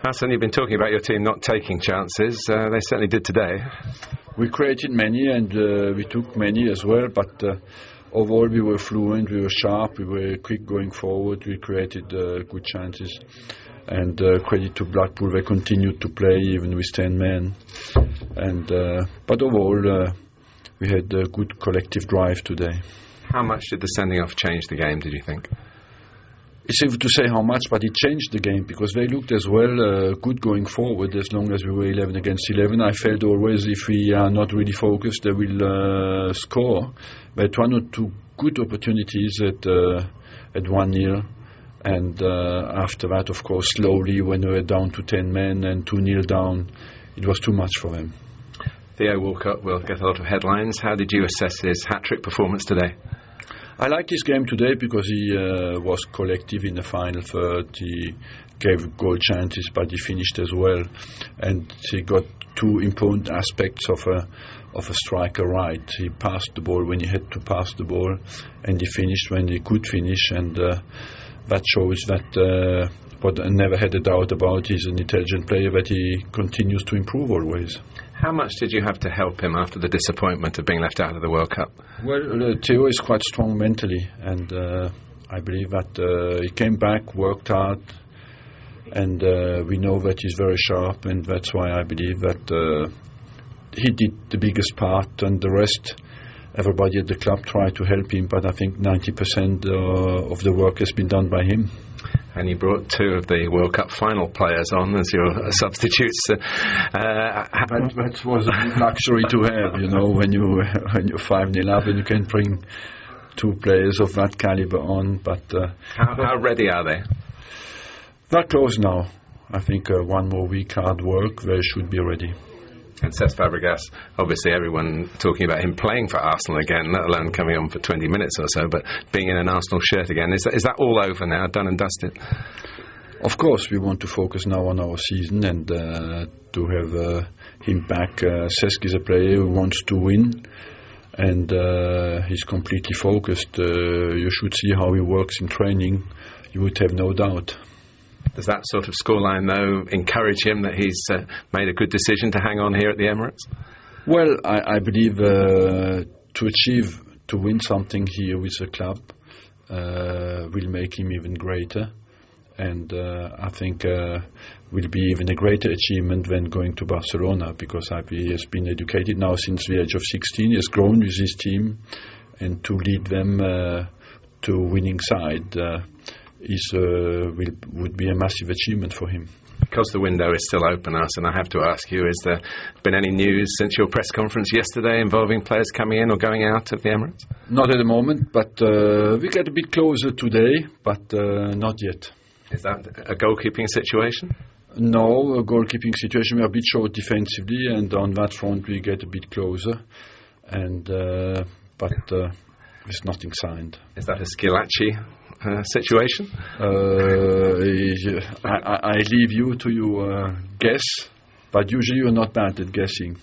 Hassan, you've been talking about your team not taking chances. They certainly did today. We created many and we took many as well, but overall we were fluent, we were sharp, we were quick going forward, we created good chances. And credit to Blackpool, they continued to play even with 10 men. But overall, we had a good collective drive today. How much did the sending off change the game, did you think? It's difficult to say how much, but it changed the game because they looked as well good going forward as long as we were 11 against 11. I felt always if we are not really focused, they will score. But one or two good opportunities at 1-0. And after that, of course, slowly when we were down to 10 men and 2-0 down, it was too much for them. Theo Walcott will get a lot of headlines. How did you assess his Hattrick performance today? I liked his game today because he was collective in the final third. He gave goal chances, but he finished as well. And he got two important aspects of a striker right. He passed the ball when he had to pass the ball, and he finished when he could finish. And that shows that what I never had a doubt about, he's an intelligent player, that he continues to improve always. How much did you have to help him after the disappointment of being left out of the World Cup? Well, Theo is quite strong mentally, and I believe that he came back, worked hard, and we know that he's very sharp, and that's why I believe that he did the biggest part, and the rest, everybody at the club tried to help him, but I think 90% of the work has been done by him. And you brought two of the World Cup final players on as your substitutes. That was a big luxury to have, you know, when you're 5-0 up and you can bring two players of that caliber on. But how ready are they? They're close now. I think one more week hard work, they should be ready. And Cesc Fabregas, obviously everyone talking about him playing for Arsenal again, let alone coming on for 20 minutes or so, but being in an Arsenal shirt again, is that all over now, done and dusted? Of course, we want to focus now on our season and to have him back. Cesc is a player who wants to win, and he's completely focused. You should see how he works in training. You would have no doubt. Does that sort of scoreline, though, encourage him that he's made a good decision to hang on here at the Emirates? Well, I believe to win something here with the club will make him even greater. And I think will be even a greater achievement when going to Barcelona, because he has been educated now since the age of 16. He has grown with his team, and to lead them to winning side would be a massive achievement for him. Because the window is still open, and I have to ask you, has there been any news since your press conference yesterday involving players coming in or going out of the Emirates? Not at the moment, but we get a bit closer today, but not yet. Is that a goalkeeping situation? No, a goalkeeping situation. We are a bit short defensively, and on that front we get a bit closer, and but there's nothing signed. Is that a Schilacci situation? I leave you to your guess, but usually you're not bad at guessing.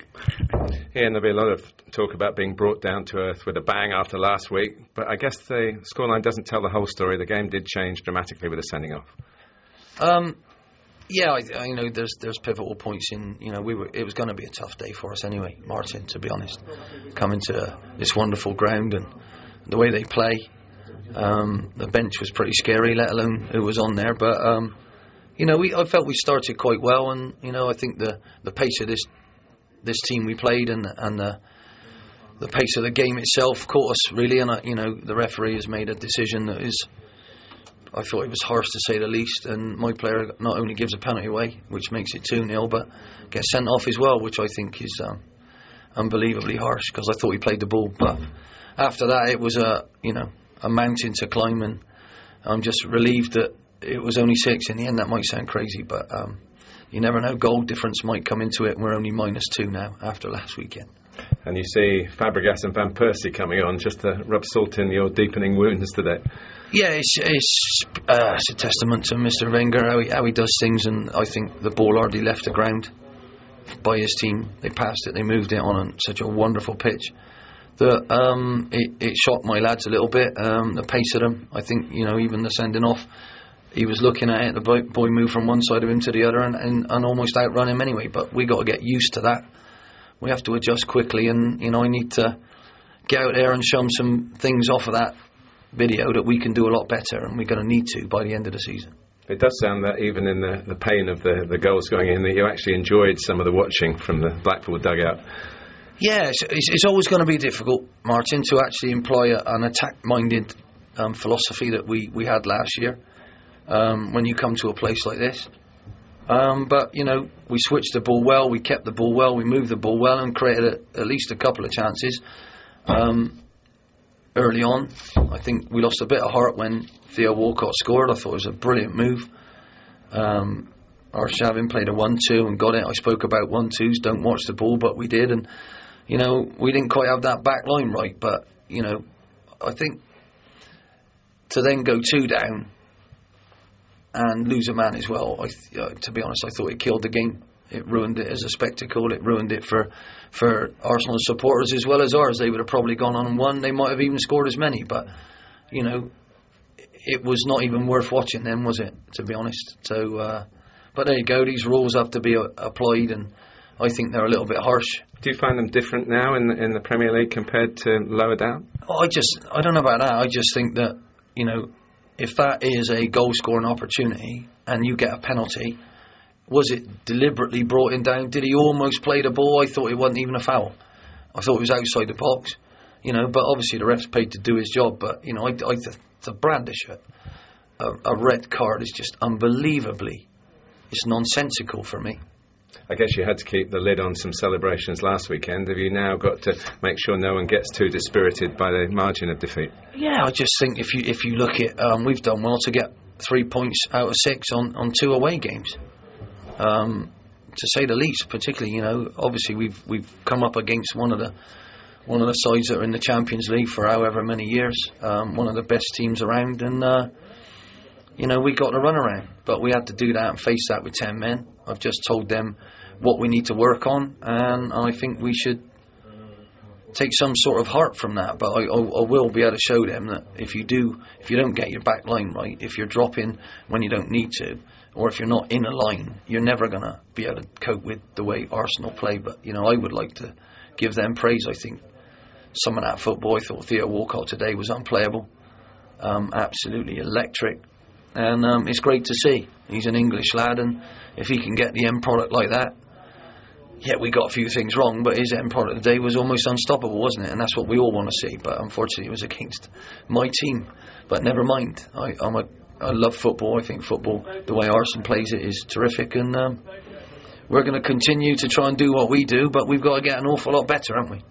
Yeah, and there'll be a lot of talk about being brought down to earth with a bang after last week, but I guess the scoreline doesn't tell the whole story. The game did change dramatically with the sending off. Yeah, I know there's pivotal points in, it was going to be a tough day for us anyway, Martin, to be honest, coming to this wonderful ground and the way they play. The bench was pretty scary, let alone who was on there. But I felt we started quite well, and I think the pace of this team we played and the pace of the game itself caught us really. And the referee has made a decision that is, I thought it was harsh to say the least. And my player not only gives a penalty away, which makes it 2-0, but gets sent off as well, which I think is unbelievably harsh, because I thought he played the ball. But after that, it was a mountain to climb, and I'm just relieved that it was only 6 in the end. That might sound crazy, but you never know. Goal difference might come into it, and we're only -2 now after last weekend. And you see Fabregas and Van Persie coming on just to rub salt in your deepening wounds today. Yeah, it's a testament to Mr. Wenger, how he does things, and I think the ball hardly left the ground by his team. They passed it, they moved it on such a wonderful pitch that it shocked my lads a little bit, the pace of them. I think, even the sending off, he was looking at it. The boy moved from one side of him to the other and almost outrun him anyway. But we got to get used to that. We have to adjust quickly, and I need to get out there and show him some things off of that video that we can do a lot better, and we're going to need to by the end of the season. It does sound that even in the pain of the goals going in, that you actually enjoyed some of the watching from the Blackpool dugout. Yeah, it's always going to be difficult, Martin, to actually employ an attack-minded philosophy that we had last year when you come to a place like this. But, we switched the ball well, we kept the ball well, we moved the ball well and created at least a couple of chances early on. I think we lost a bit of heart when Theo Walcott scored. I thought it was a brilliant move. Arshavin played a 1-2 and got it. I spoke about 1-2s, don't watch the ball, but we did. And, we didn't quite have that back line right. But, I think to then go 2 down and lose a man as well, to be honest, I thought it killed the game. It ruined it as a spectacle. It ruined it for Arsenal supporters as well as ours. They would have probably gone on and won. They might have even scored as many. But, it was not even worth watching then, was it, to be honest? So, but there you go. These rules have to be applied, and I think they're a little bit harsh. Do you find them different now in the Premier League compared to lower down? I don't know about that. I just think that, if that is a goal-scoring opportunity and you get a penalty, was it deliberately brought in down? Did he almost play the ball? I thought it wasn't even a foul. I thought it was outside the box. But obviously the ref's paid to do his job. But, to brandish a red card is just unbelievably, it's nonsensical for me. I guess you had to keep the lid on some celebrations last weekend. Have you now got to make sure no one gets too dispirited by the margin of defeat? Yeah, I just think if you look at, we've done well to get 3 points out of 6 on 2 away games. To say the least, particularly, obviously we've come up against one of the sides that are in the Champions League for however many years, one of the best teams around, and we got the run around, but we had to do that and face that with 10 men. I've just told them what we need to work on, and I think we should take some sort of heart from that. But I will be able to show them that if you don't get your back line right, if you're dropping when you don't need to, or if you're not in a line, you're never going to be able to cope with the way Arsenal play. But, I would like to give them praise. I think some of that football, I thought Theo Walcott today was unplayable. Absolutely electric. And it's great to see. He's an English lad, and if he can get the end product like that, yeah, we got a few things wrong, but his end product today was almost unstoppable, wasn't it? And that's what we all want to see. But unfortunately, it was against my team. But never mind. I love football. I think football, the way Arsenal plays it, is terrific, and we're going to continue to try and do what we do, but we've got to get an awful lot better, haven't we?